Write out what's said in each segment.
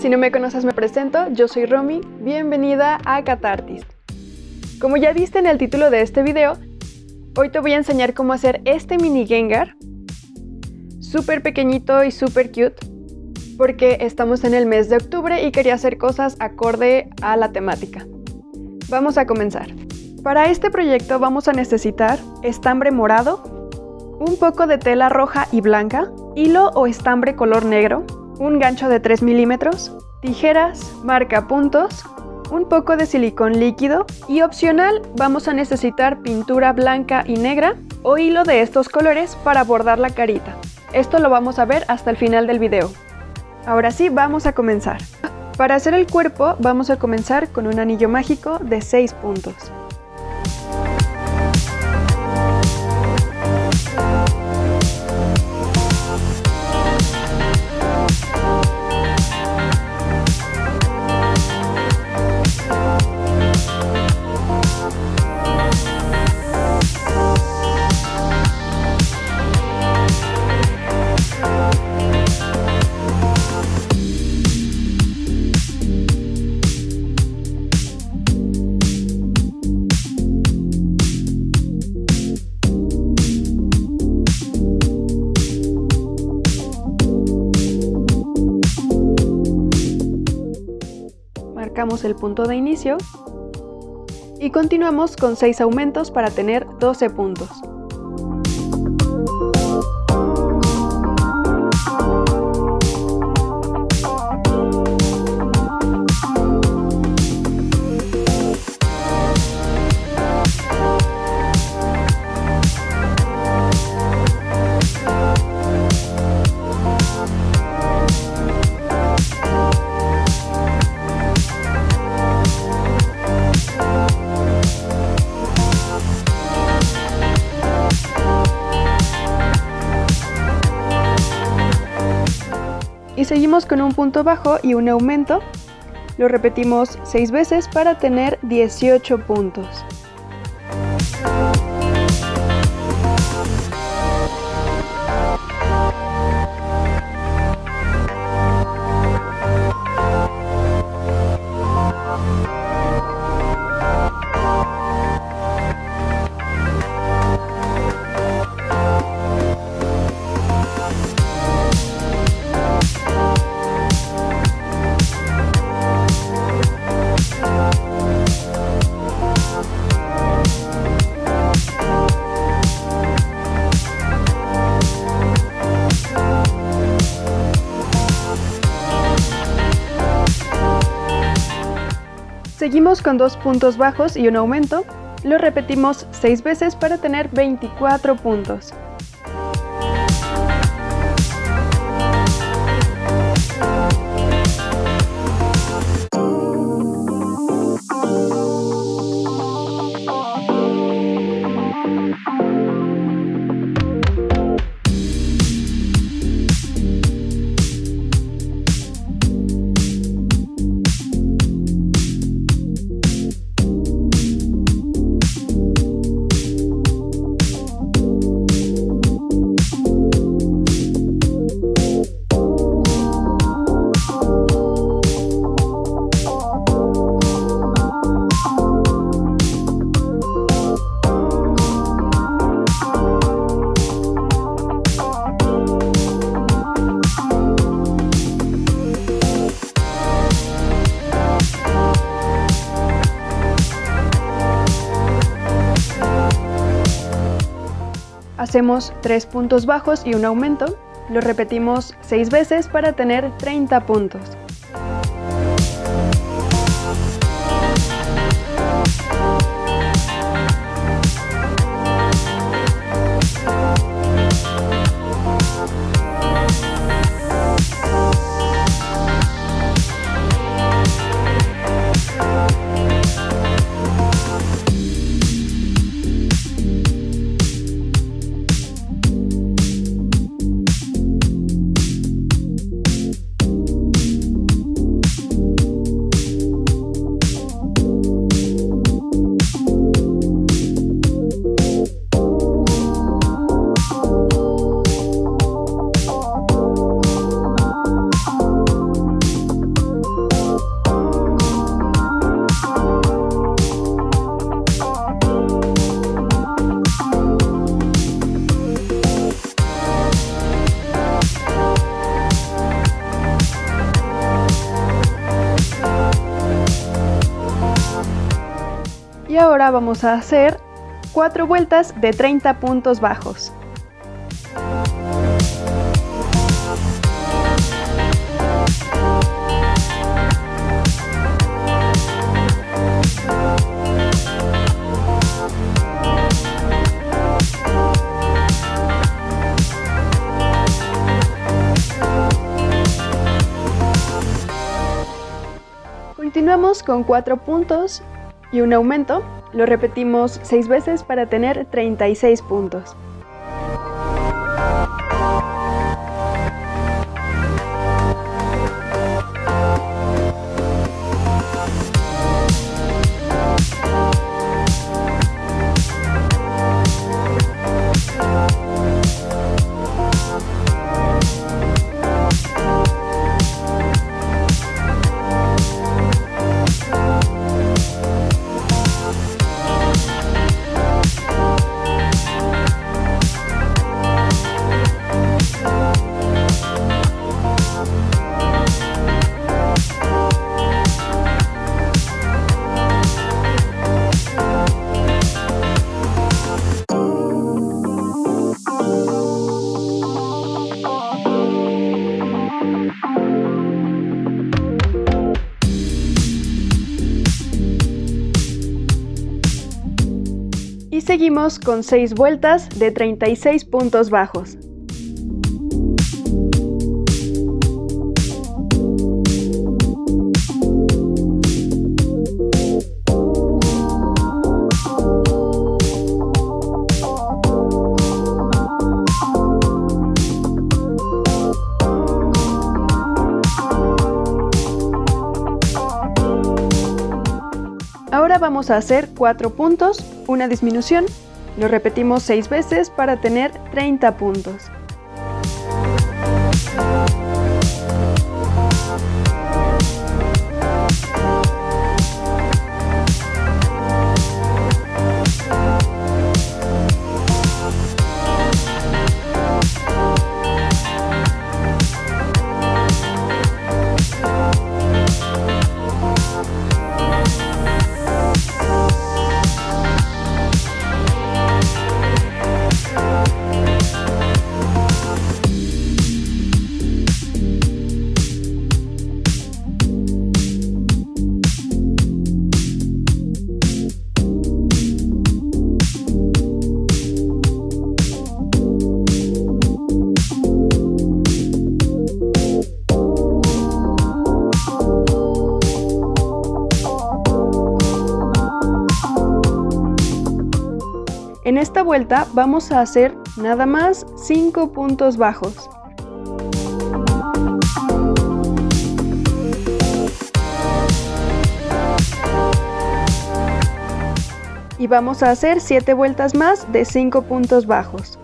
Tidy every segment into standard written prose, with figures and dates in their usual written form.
Si no me conoces, me presento, yo soy Romy, bienvenida a Catartist. Como ya viste en el título de este video, hoy te voy a enseñar cómo hacer este mini Gengar, súper pequeñito y súper cute, porque estamos en el mes de octubre y quería hacer cosas acorde a la temática. Vamos a comenzar. Para este proyecto vamos a necesitar estambre morado, un poco de tela roja y blanca, hilo o estambre color negro, un gancho de 3 milímetros, tijeras, marcapuntos, un poco de silicón líquido y opcional vamos a necesitar pintura blanca y negra o hilo de estos colores para bordar la carita. Esto lo vamos a ver hasta el final del video. Ahora sí, vamos a comenzar. Para hacer el cuerpo vamos a comenzar con un anillo mágico de 6 puntos. Marcamos el punto de inicio y continuamos con 6 aumentos para tener 12 puntos. Y seguimos con un punto bajo y un aumento. Lo repetimos 6 veces para tener 18 puntos. Seguimos con 2 puntos bajos y un aumento. Lo repetimos 6 veces para tener 24 puntos. Hacemos 3 puntos bajos y un aumento. Lo repetimos 6 veces para tener 30 puntos. Y ahora vamos a hacer 4 vueltas de 30 puntos bajos. Continuamos con 4 puntos y un aumento. Lo repetimos 6 veces para tener 36 puntos. Y seguimos con 6 vueltas de 36 puntos bajos. Ahora vamos a hacer 4 puntos, una disminución. Lo repetimos 6 veces para tener 30 puntos. En esta vuelta vamos a hacer nada más 5 puntos bajos. Y vamos a hacer 7 vueltas más de 5 puntos bajos.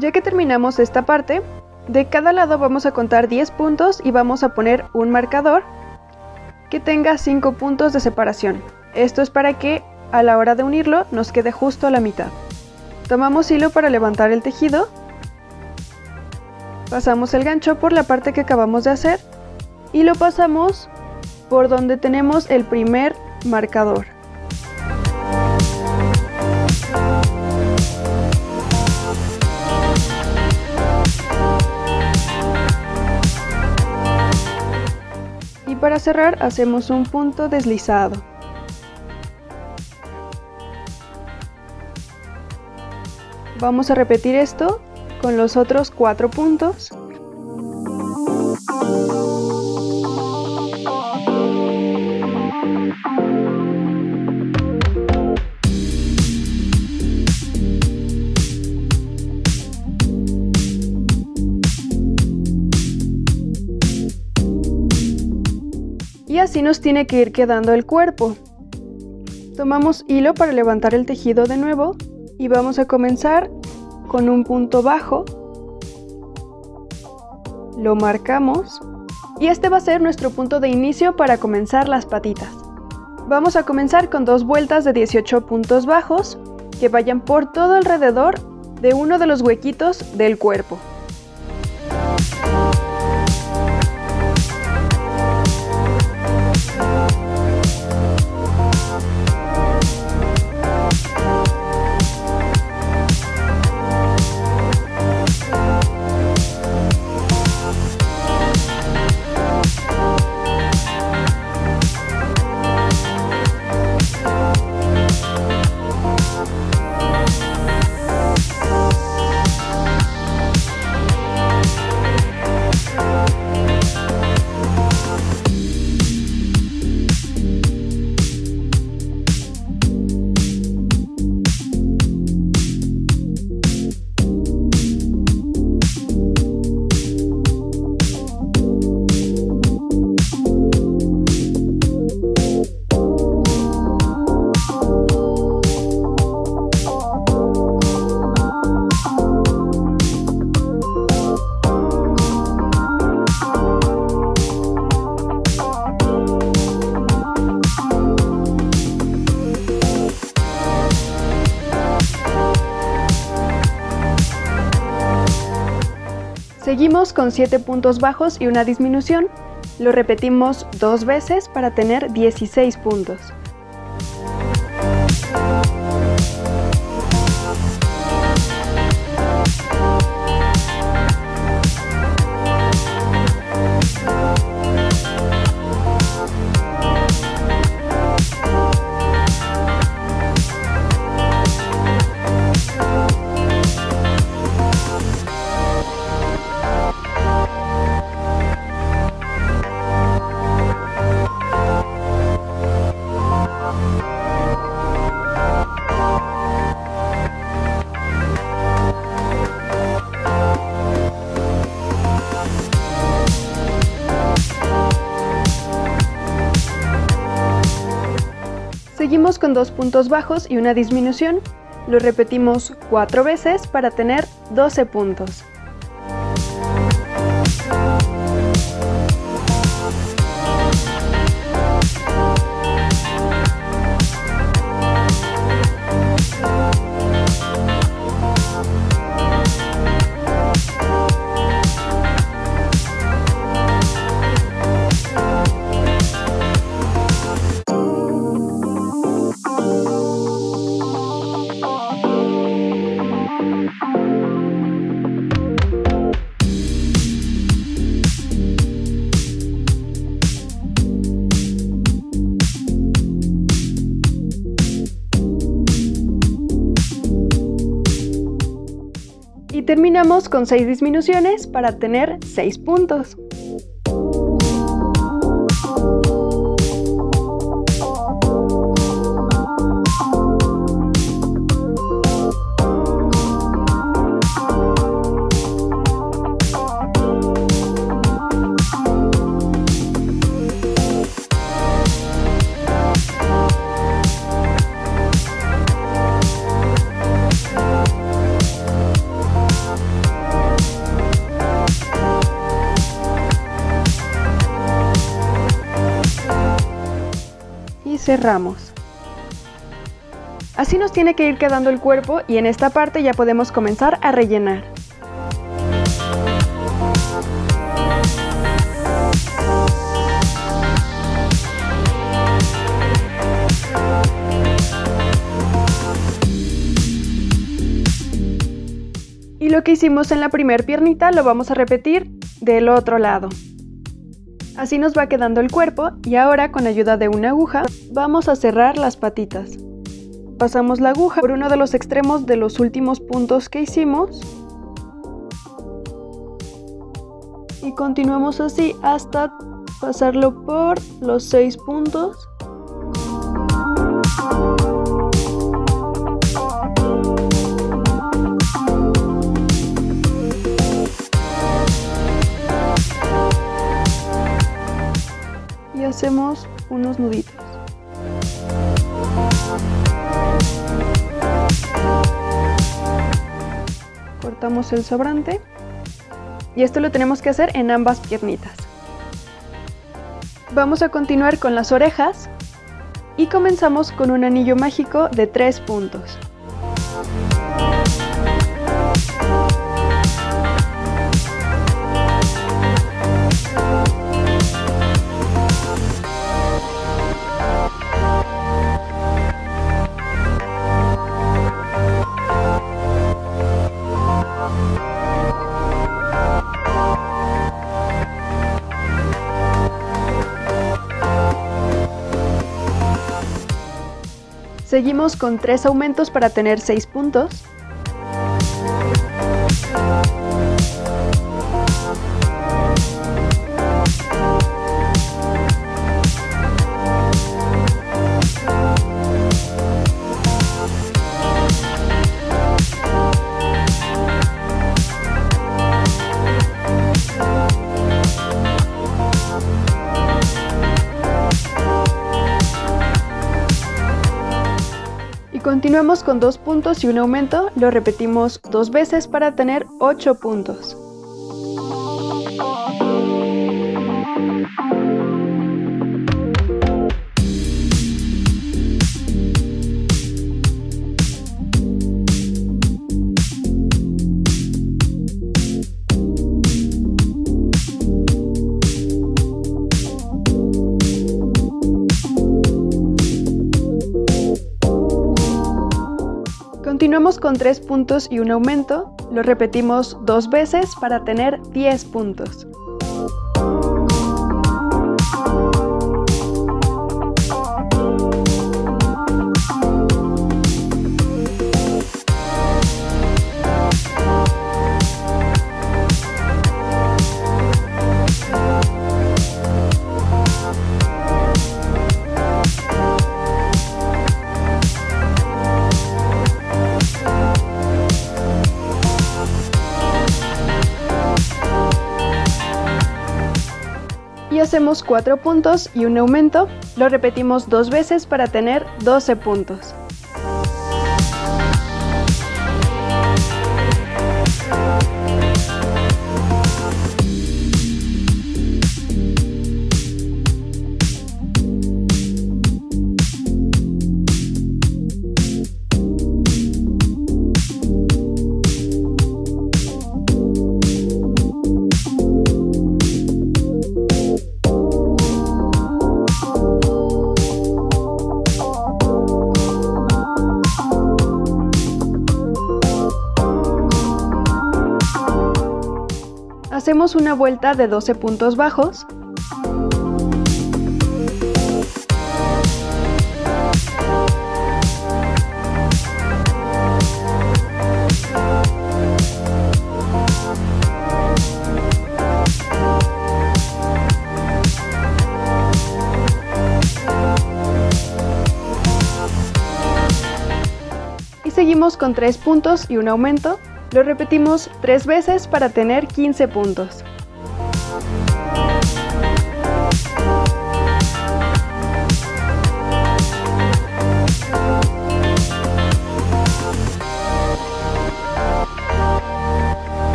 Ya que terminamos esta parte, de cada lado vamos a contar 10 puntos y vamos a poner un marcador que tenga 5 puntos de separación. Esto es para que a la hora de unirlo nos quede justo a la mitad. Tomamos hilo para levantar el tejido, pasamos el gancho por la parte que acabamos de hacer y lo pasamos por donde tenemos el primer marcador. Y para cerrar hacemos un punto deslizado. Vamos a repetir esto con los otros 4 puntos. Y así nos tiene que ir quedando el cuerpo. Tomamos hilo para levantar el tejido de nuevo y vamos a comenzar con un punto bajo. Lo marcamos y este va a ser nuestro punto de inicio para comenzar las patitas. Vamos a comenzar con 2 vueltas de 18 puntos bajos que vayan por todo alrededor de uno de los huequitos del cuerpo. Seguimos con 7 puntos bajos y una disminución. Lo repetimos 2 veces para tener 16 puntos. Seguimos con 2 puntos bajos y una disminución. Lo repetimos 4 veces para tener 12 puntos. Y terminamos con 6 disminuciones para tener 6 puntos. Cerramos. Así nos tiene que ir quedando el cuerpo y en esta parte ya podemos comenzar a rellenar. Y lo que hicimos en la primera piernita lo vamos a repetir del otro lado. Así nos va quedando el cuerpo y ahora con ayuda de una aguja vamos a cerrar las patitas. Pasamos la aguja por uno de los extremos de los últimos puntos que hicimos y continuamos así hasta pasarlo por los 6 puntos. Y hacemos unos nuditos. Cortamos el sobrante. Y esto lo tenemos que hacer en ambas piernitas. Vamos a continuar con las orejas. Y comenzamos con un anillo mágico de 3 puntos. Seguimos con 3 aumentos para tener 6 puntos. Continuamos con 2 puntos y un aumento, lo repetimos 2 veces para tener 8 puntos. Continuamos con 3 puntos y un aumento, lo repetimos 2 veces para tener 10 puntos. Y hacemos 4 puntos y un aumento, lo repetimos 2 veces para tener 12 puntos. Hacemos una vuelta de 12 puntos bajos. Y seguimos con 3 puntos y un aumento. Lo repetimos 3 veces para tener 15 puntos.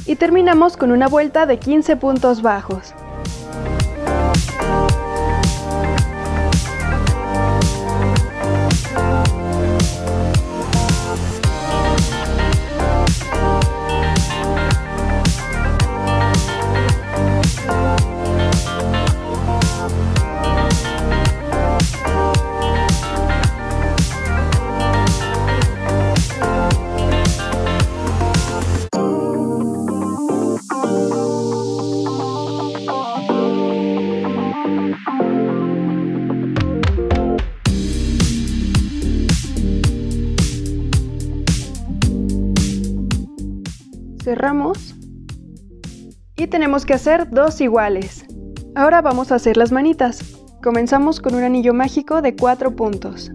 Y terminamos con una vuelta de 15 puntos bajos. Cerramos y tenemos que hacer 2 iguales. Ahora vamos a hacer las manitas. Comenzamos con un anillo mágico de 4 puntos.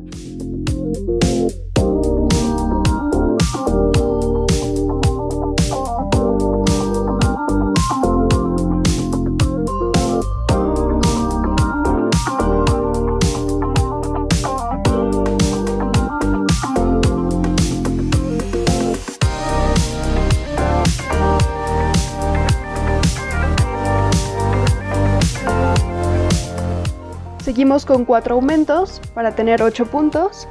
Seguimos con 4 aumentos para tener 8 puntos.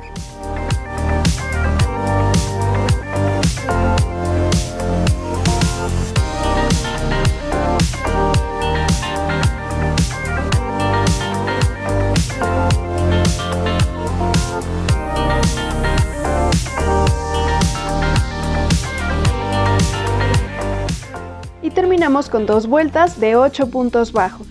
Y terminamos con 2 vueltas de 8 puntos bajos.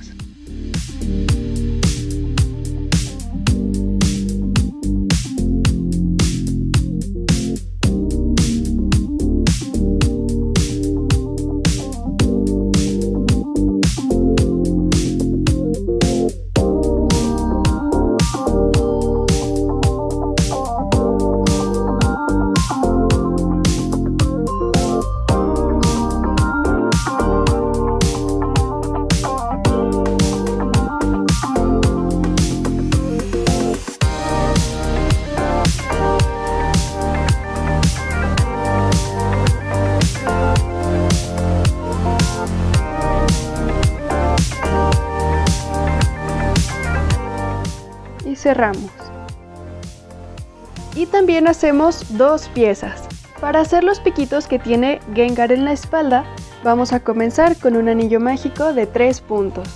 Y cerramos. Y también hacemos 2 piezas. Para hacer los piquitos que tiene Gengar en la espalda, vamos a comenzar con un anillo mágico de 3 puntos.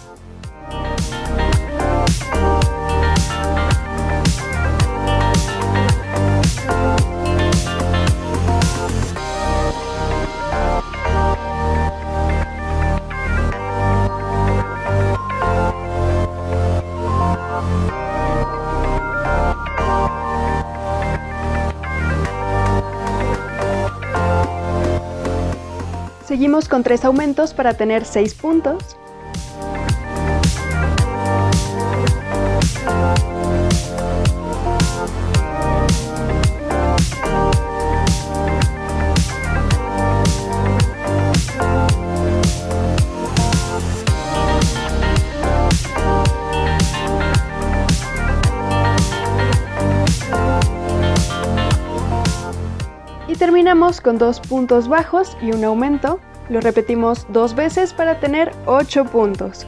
Seguimos con 3 aumentos para tener 6 puntos. Y terminamos con 2 puntos bajos y un aumento. Lo repetimos 2 veces para tener 8 puntos.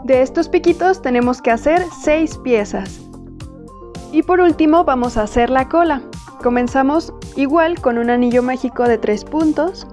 De estos piquitos tenemos que hacer 6 piezas. Y por último vamos a hacer la cola. Comenzamos igual con un anillo mágico de 3 puntos.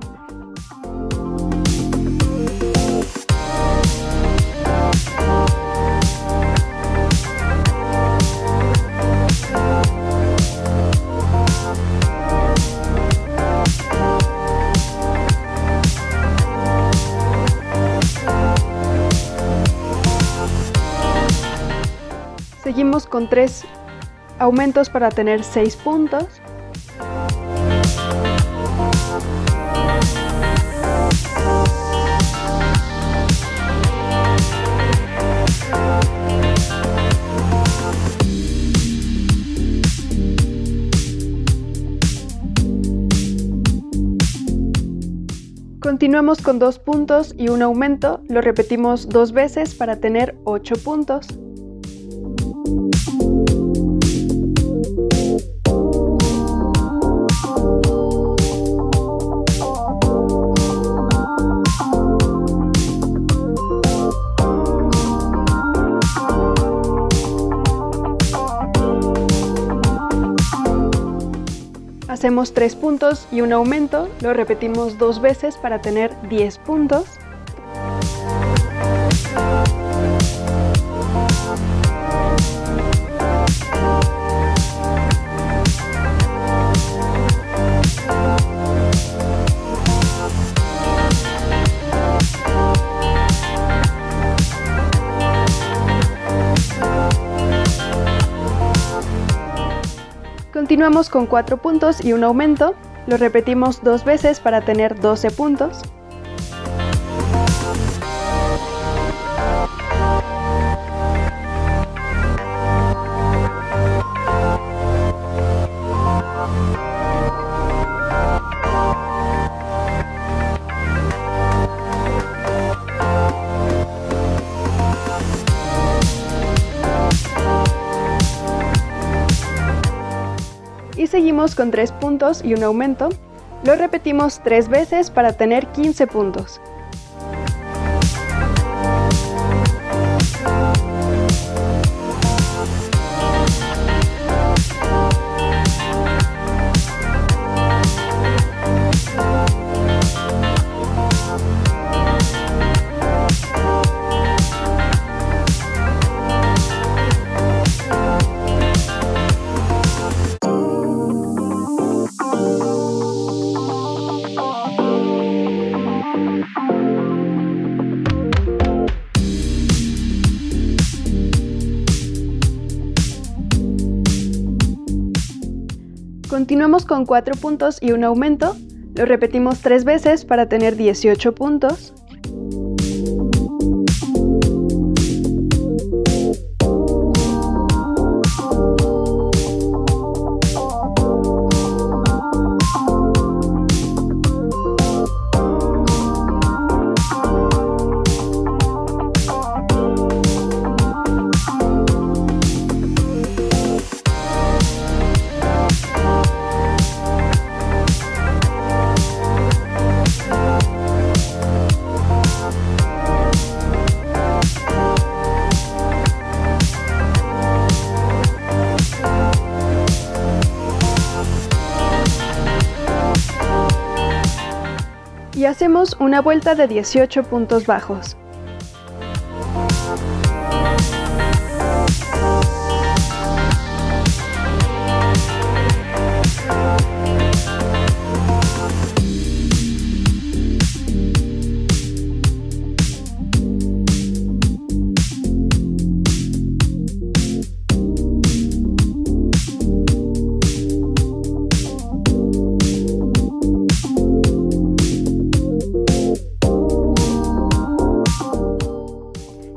Seguimos con 3 aumentos para tener 6 puntos. Continuamos con 2 puntos y un aumento, lo repetimos 2 veces para tener 8 puntos. Hacemos 3 puntos y un aumento, lo repetimos 2 veces para tener 10 puntos. Continuamos con 4 puntos y un aumento. Lo repetimos 2 veces para tener 12 puntos. Y seguimos con 3 puntos y un aumento. Lo repetimos 3 veces para tener 15 puntos. Continuamos con 4 puntos y un aumento. Lo repetimos 3 veces para tener 18 puntos. Y hacemos una vuelta de 18 puntos bajos.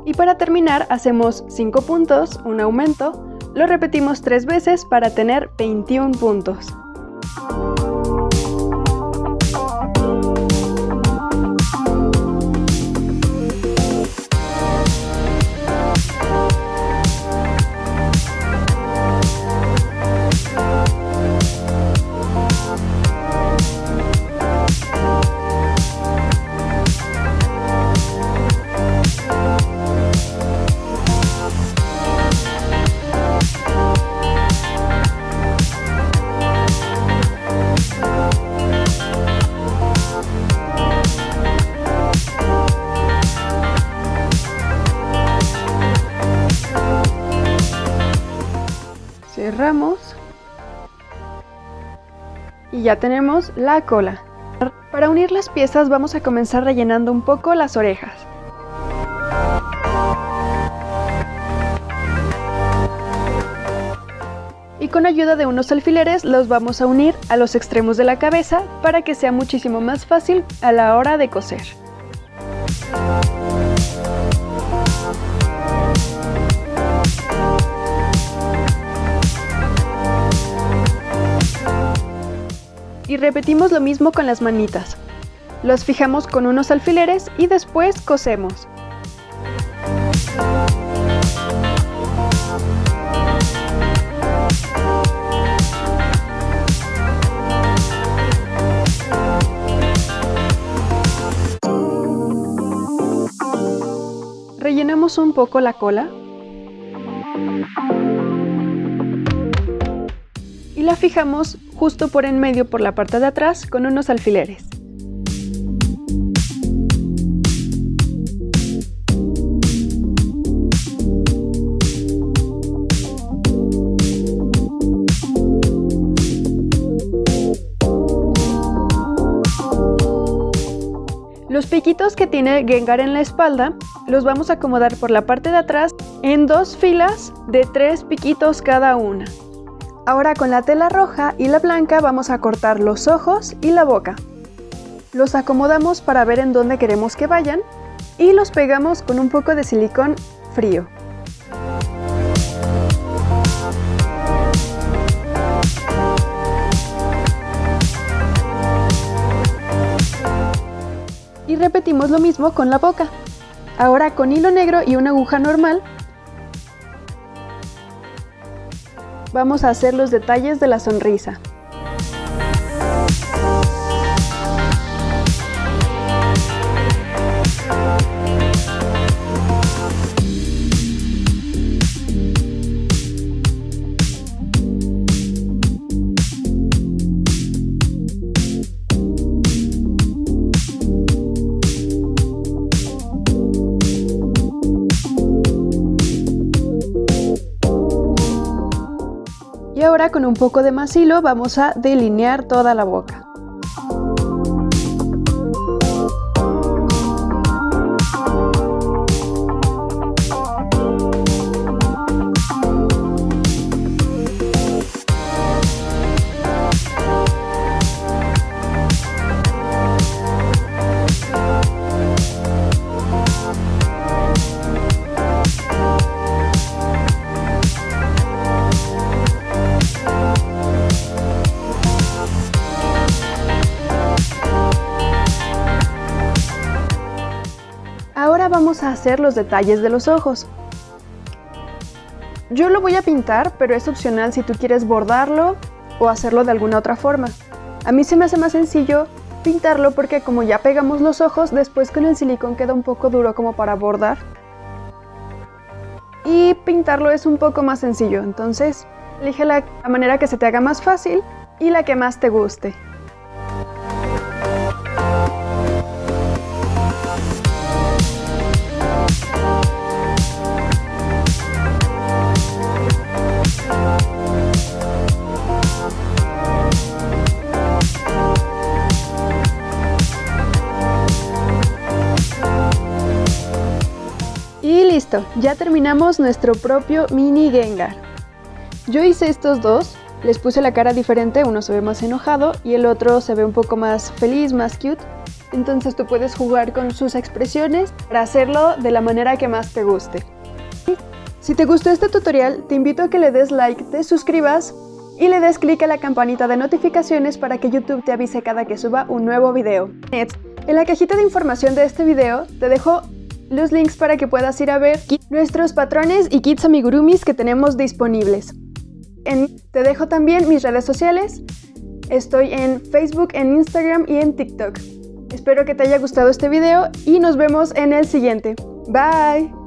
Y para terminar hacemos 5 puntos, un aumento, lo repetimos 3 veces para tener 21 puntos. Cerramos y ya tenemos la cola. Para unir las piezas vamos a comenzar rellenando un poco las orejas. Y con ayuda de unos alfileres los vamos a unir a los extremos de la cabeza para que sea muchísimo más fácil a la hora de coser. Y repetimos lo mismo con las manitas. Los fijamos con unos alfileres y después cosemos. Rellenamos un poco la cola y la fijamos justo por en medio por la parte de atrás con unos alfileres. Los piquitos que tiene Gengar en la espalda los vamos a acomodar por la parte de atrás en 2 filas de 3 piquitos cada una. Ahora con la tela roja y la blanca vamos a cortar los ojos y la boca. Los acomodamos para ver en dónde queremos que vayan y los pegamos con un poco de silicón frío. Y repetimos lo mismo con la boca. Ahora con hilo negro y una aguja normal vamos a hacer los detalles de la sonrisa. Y ahora con un poco de más hilo vamos a delinear toda la boca. Ahora vamos a hacer los detalles de los ojos. Yo lo voy a pintar, pero es opcional si tú quieres bordarlo o hacerlo de alguna otra forma. A mí se me hace más sencillo pintarlo porque como ya pegamos los ojos, después con el silicón queda un poco duro como para bordar. Y pintarlo es un poco más sencillo, entonces elige la manera que se te haga más fácil y la que más te guste. Y listo, ya terminamos nuestro propio mini Gengar. Yo hice estos dos, les puse la cara diferente, uno se ve más enojado y el otro se ve un poco más feliz, más cute. Entonces tú puedes jugar con sus expresiones para hacerlo de la manera que más te guste. Si te gustó este tutorial, te invito a que le des like, te suscribas y le des clic a la campanita de notificaciones para que YouTube te avise cada que suba un nuevo video. En la cajita de información de este video te dejo los links para que puedas ir a ver nuestros patrones y kits amigurumis que tenemos disponibles. Te dejo también mis redes sociales. Estoy en Facebook, en Instagram y en TikTok. Espero que te haya gustado este video y nos vemos en el siguiente. Bye.